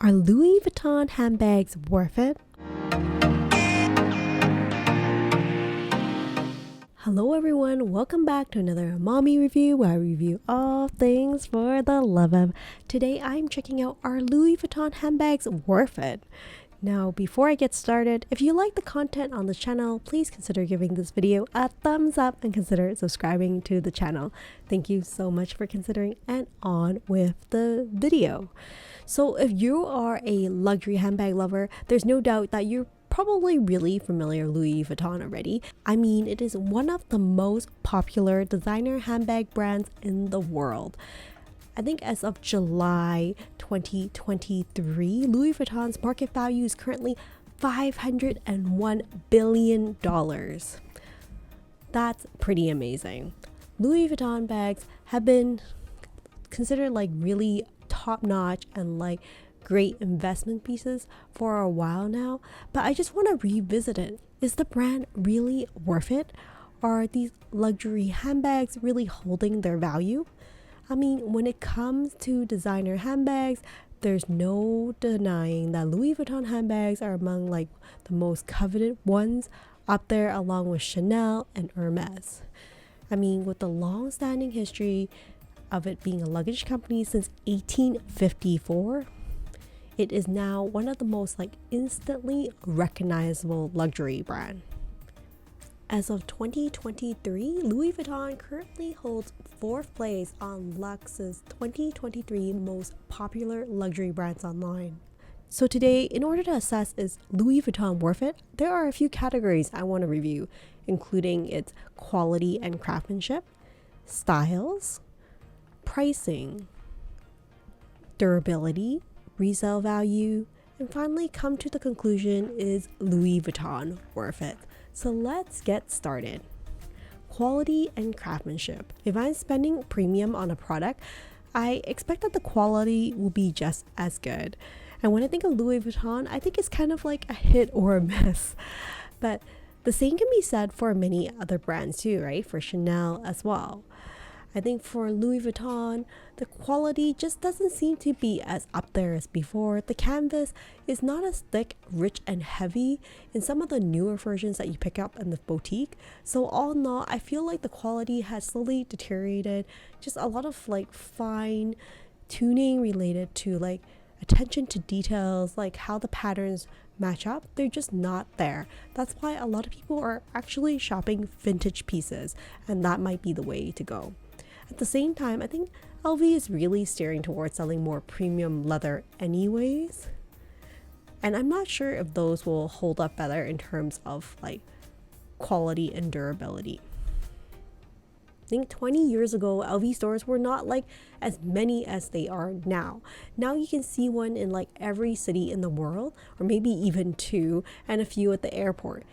Are Louis Vuitton handbags worth it? Hello everyone, welcome back to another mommy review where I review all things for the love of. Today I'm checking out, are Louis Vuitton handbags worth it? Now before I get started, if you like the content on the channel, please consider giving this video a thumbs up and consider subscribing to the channel. Thank you so much for considering, and on with the video. So if you are a luxury handbag lover, there's no doubt that you're probably really familiar with Louis Vuitton already. I mean, it is one of the most popular designer handbag brands in the world. I think as of July 2023, Louis Vuitton's market value is currently $501 billion. That's pretty amazing. Louis Vuitton bags have been considered like really top-notch and like great investment pieces for a while now, but I just want to revisit it. Is the brand really worth it? Are these luxury handbags really holding their value? I mean, when it comes to designer handbags, there's no denying that Louis Vuitton handbags are among like the most coveted ones, up there along with Chanel and Hermes. I mean, with the long-standing history of it being a luggage company since 1854, it is now one of the most like instantly recognizable luxury brand. As of 2023, Louis Vuitton currently holds 4th place on Lux's 2023 most popular luxury brands online. So today, in order to assess is Louis Vuitton worth it, there are a few categories I want to review, including its quality and craftsmanship, styles, pricing, durability, resale value, and finally come to the conclusion, is Louis Vuitton worth it? So let's get started. Quality and craftsmanship. If I'm spending premium on a product, I expect that the quality will be just as good. And when I think of Louis Vuitton, I think it's kind of like a hit or a miss. But the same can be said for many other brands too, right? For Chanel as well. I think for Louis Vuitton, the quality just doesn't seem to be as up there as before. The canvas is not as thick, rich, and heavy in some of the newer versions that you pick up in the boutique. So all in all, I feel like the quality has slowly deteriorated. Just a lot of like fine tuning related to like attention to details, like how the patterns match up. They're just not there. That's why a lot of people are actually shopping vintage pieces, and that might be the way to go. At the same time, I think LV is really steering towards selling more premium leather anyways. And I'm not sure if those will hold up better in terms of like quality and durability. I think 20 years ago, LV stores were not like as many as they are now. Now you can see one in like every city in the world, or maybe even 2, and a few at the airport.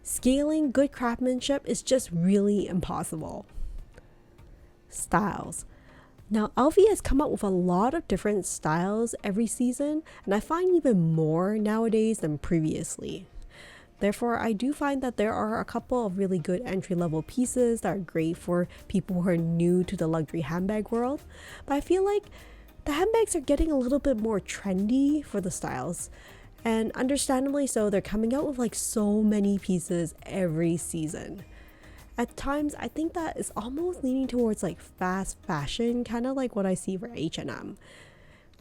Scaling good craftsmanship is just really impossible. Styles. Now LV has come up with a lot of different styles every season, and I find even more nowadays than previously. Therefore, I do find that there are a couple of really good entry-level pieces that are great for people who are new to the luxury handbag world, but I feel like the handbags are getting a little bit more trendy for the styles, and understandably so. They're coming out with like so many pieces every season. At times, I think that is almost leaning towards like fast fashion, kind of like what I see for H&M.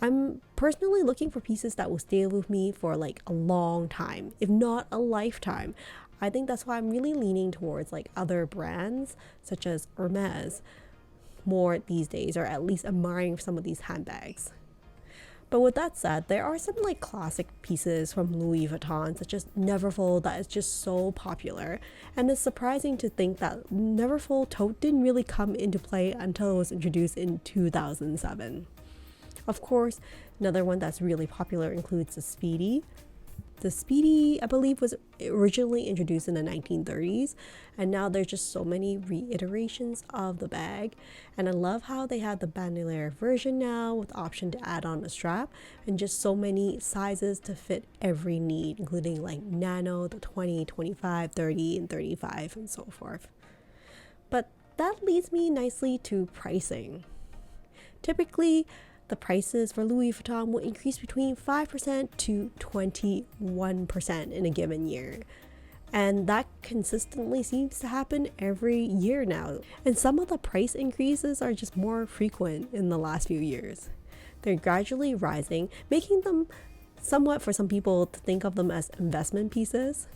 I'm personally looking for pieces that will stay with me for like a long time, if not a lifetime. I think that's why I'm really leaning towards like other brands such as Hermes more these days, or at least admiring some of these handbags. But with that said, there are some like classic pieces from Louis Vuitton, such as Neverfull, that is just so popular. And it's surprising to think that Neverfull tote didn't really come into play until it was introduced in 2007. Of course, another one that's really popular includes the Speedy. The Speedy, I believe, was originally introduced in the 1930s, and now there's just so many reiterations of the bag. And I love how they have the bandolier version now with the option to add on a strap, and just so many sizes to fit every need, including like nano, the 20, 25, 30, and 35, and so forth. But that leads me nicely to pricing. Typically, the prices for Louis Vuitton will increase between 5% to 21% in a given year. And that consistently seems to happen every year now. And some of the price increases are just more frequent in the last few years. They're gradually rising, making them somewhat, for some people, to think of them as investment pieces.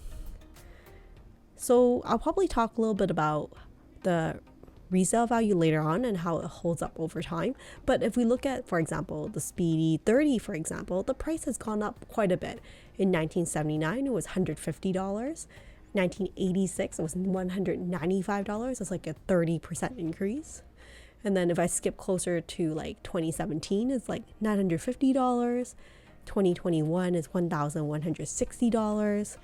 So I'll probably talk a little bit about the resale value later on and how it holds up over time. But if we look at, for example, the Speedy 30, for example, the price has gone up quite a bit. In 1979, it was $150. 1986, it was $195. That's like a 30% increase. And then if I skip closer to like 2017, it's like $950. 2021 is $1,160.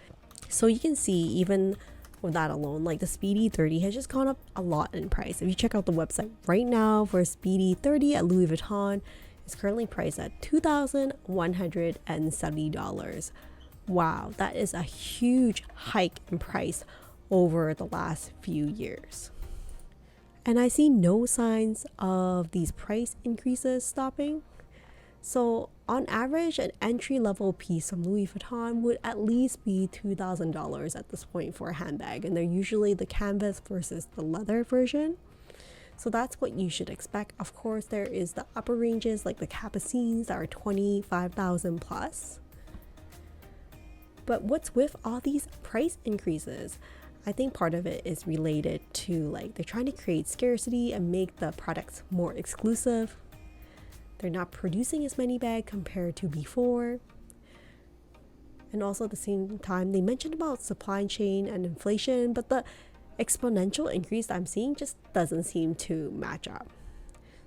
So you can see, even with that alone, like the Speedy 30 has just gone up a lot in price. If you check out the website right now for Speedy 30 at Louis Vuitton, it's currently priced at $2,170. Wow, that is a huge hike in price over the last few years. And I see no signs of these price increases stopping. So on average, an entry-level piece from Louis Vuitton would at least be $2,000 at this point for a handbag. And they're usually the canvas versus the leather version. So that's what you should expect. Of course, there is the upper ranges like the Capucines that are $25,000 plus. But what's with all these price increases? I think part of it is related to like they're trying to create scarcity and make the products more exclusive. They're not producing as many bags compared to before. And also at the same time, they mentioned about supply chain and inflation, but the exponential increase I'm seeing just doesn't seem to match up.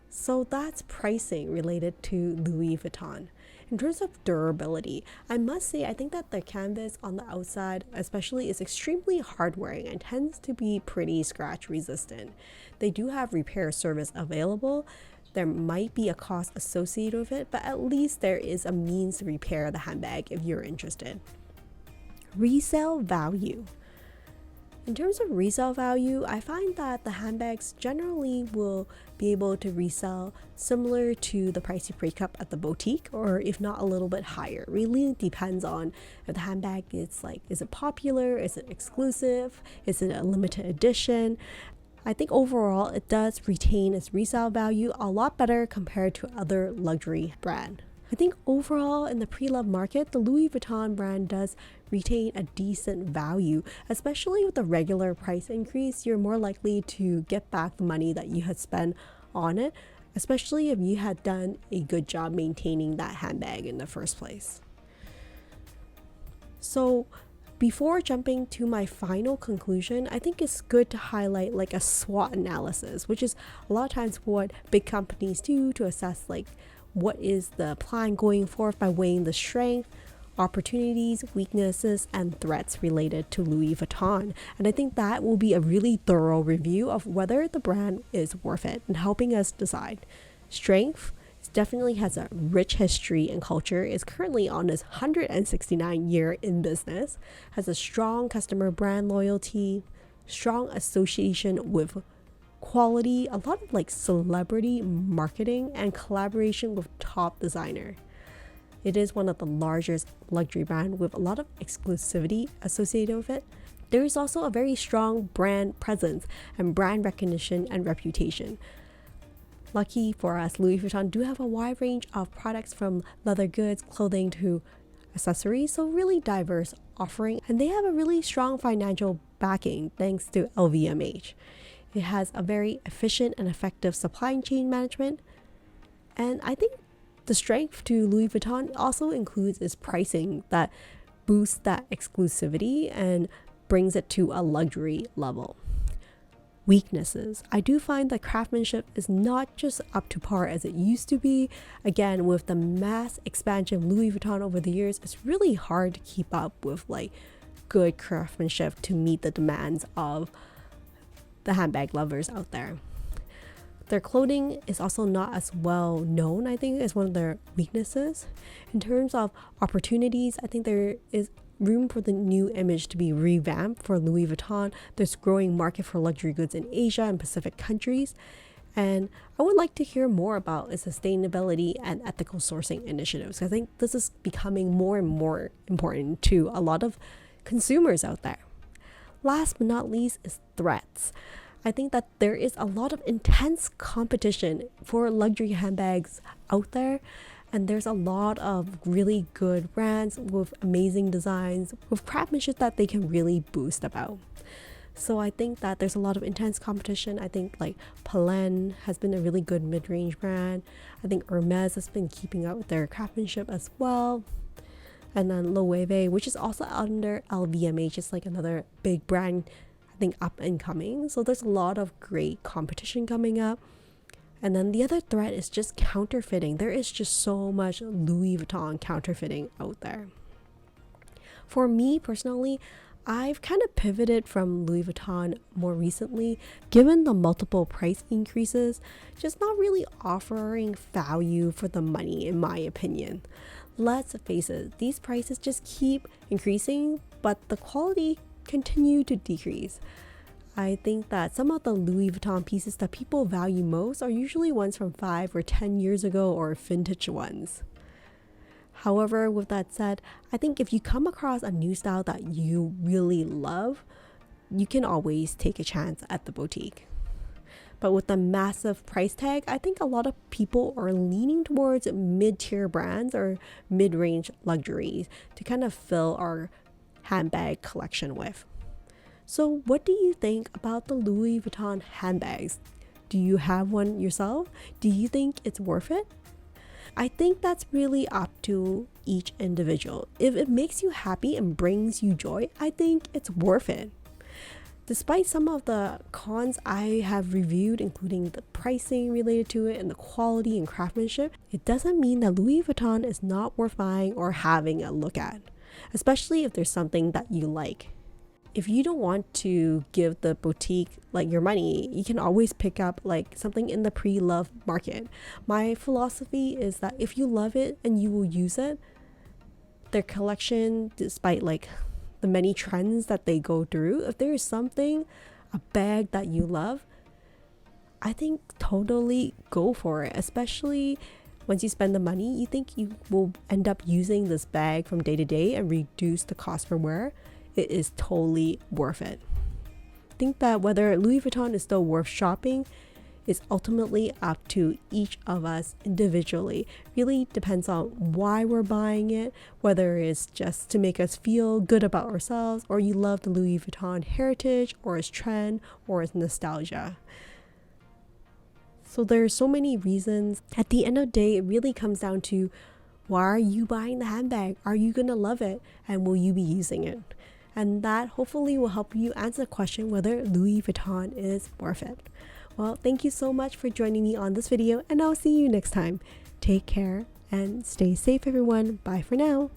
So that's pricing related to Louis Vuitton. In terms of durability, I must say I think that the canvas on the outside especially is extremely hard wearing and tends to be pretty scratch resistant. They do have repair service available. There might be a cost associated with it, but at least there is a means to repair the handbag if you're interested. Resale value. In terms of resale value, I find that the handbags generally will be able to resell similar to the price you pick up at the boutique, or if not a little bit higher. It really depends on if the handbag is like, is it popular? Is it exclusive? Is it a limited edition? I think overall it does retain its resale value a lot better compared to other luxury brands. I think overall in the pre-loved market, the Louis Vuitton brand does retain a decent value, especially with the regular price increase. You're more likely to get back the money that you had spent on it, especially if you had done a good job maintaining that handbag in the first place. So before jumping to my final conclusion, I think it's good to highlight like a SWOT analysis, which is a lot of times what big companies do to assess like what is the plan going forward by weighing the strength, opportunities, weaknesses, and threats related to Louis Vuitton. And I think that will be a really thorough review of whether the brand is worth it and helping us decide. Strength definitely has a rich history and culture, is currently on its 169 year in business, has a strong customer brand loyalty, strong association with quality, a lot of like celebrity marketing and collaboration with top designer. It is one of the largest luxury brand with a lot of exclusivity associated with it. There is also a very strong brand presence and brand recognition and reputation. Lucky for us, Louis Vuitton do have a wide range of products from leather goods, clothing to accessories, so really diverse offering, and they have a really strong financial backing thanks to LVMH. It has a very efficient and effective supply chain management, and I think the strength to Louis Vuitton also includes its pricing that boosts that exclusivity and brings it to a luxury level. Weaknesses. I do find that craftsmanship is not just up to par as it used to be. Again, with the mass expansion of Louis Vuitton over the years, it's really hard to keep up with like good craftsmanship to meet the demands of the handbag lovers out there. Their clothing is also not as well known, I think, as one of their weaknesses. In terms of opportunities, I think there is room for the new image to be revamped for Louis Vuitton. There's growing market for luxury goods in Asia and Pacific countries. And I would like to hear more about its sustainability and ethical sourcing initiatives. I think this is becoming more and more important to a lot of consumers out there. Last but not least is threats. I think that there is a lot of intense competition for luxury handbags out there, and there's a lot of really good brands with amazing designs, with craftsmanship that they can really boast about. So I think that there's a lot of intense competition. I think like Palen has been a really good mid-range brand. I think Hermes has been keeping up with their craftsmanship as well. And then Loewe, which is also under LVMH, is like another big brand, I think up and coming. So there's a lot of great competition coming up. And then the other threat is just counterfeiting. There is just so much Louis Vuitton counterfeiting out there. For me personally, I've kind of pivoted from Louis Vuitton more recently, given the multiple price increases, just not really offering value for the money, in my opinion. Let's face it, these prices just keep increasing, but the quality continue to decrease. I think that some of the Louis Vuitton pieces that people value most are usually ones from 5 or 10 years ago or vintage ones. However, with that said, I think if you come across a new style that you really love, you can always take a chance at the boutique. But with the massive price tag, I think a lot of people are leaning towards mid-tier brands or mid-range luxuries to kind of fill our handbag collection with. So what do you think about the Louis Vuitton handbags? Do you have one yourself? Do you think it's worth it? I think that's really up to each individual. If it makes you happy and brings you joy, I think it's worth it. Despite some of the cons I have reviewed, including the pricing related to it and the quality and craftsmanship, it doesn't mean that Louis Vuitton is not worth buying or having a look at, especially if there's something that you like. If you don't want to give the boutique like your money, you can always pick up like something in the pre-loved market. My philosophy is that if you love it and you will use it, their collection, despite like the many trends that they go through, if there is something, a bag that you love, I think totally go for it. Especially once you spend the money, you think you will end up using this bag from day to day and reduce the cost per wear. It is totally worth it. I think that whether Louis Vuitton is still worth shopping is ultimately up to each of us individually. Really depends on why we're buying it, whether it's just to make us feel good about ourselves, or you love the Louis Vuitton heritage, or its trend, or its nostalgia. So there's so many reasons. At the end of the day, it really comes down to, why are you buying the handbag? Are you gonna love it? And will you be using it? And that hopefully will help you answer the question whether Louis Vuitton is worth it. Well, thank you so much for joining me on this video, and I'll see you next time. Take care and stay safe, everyone. Bye for now.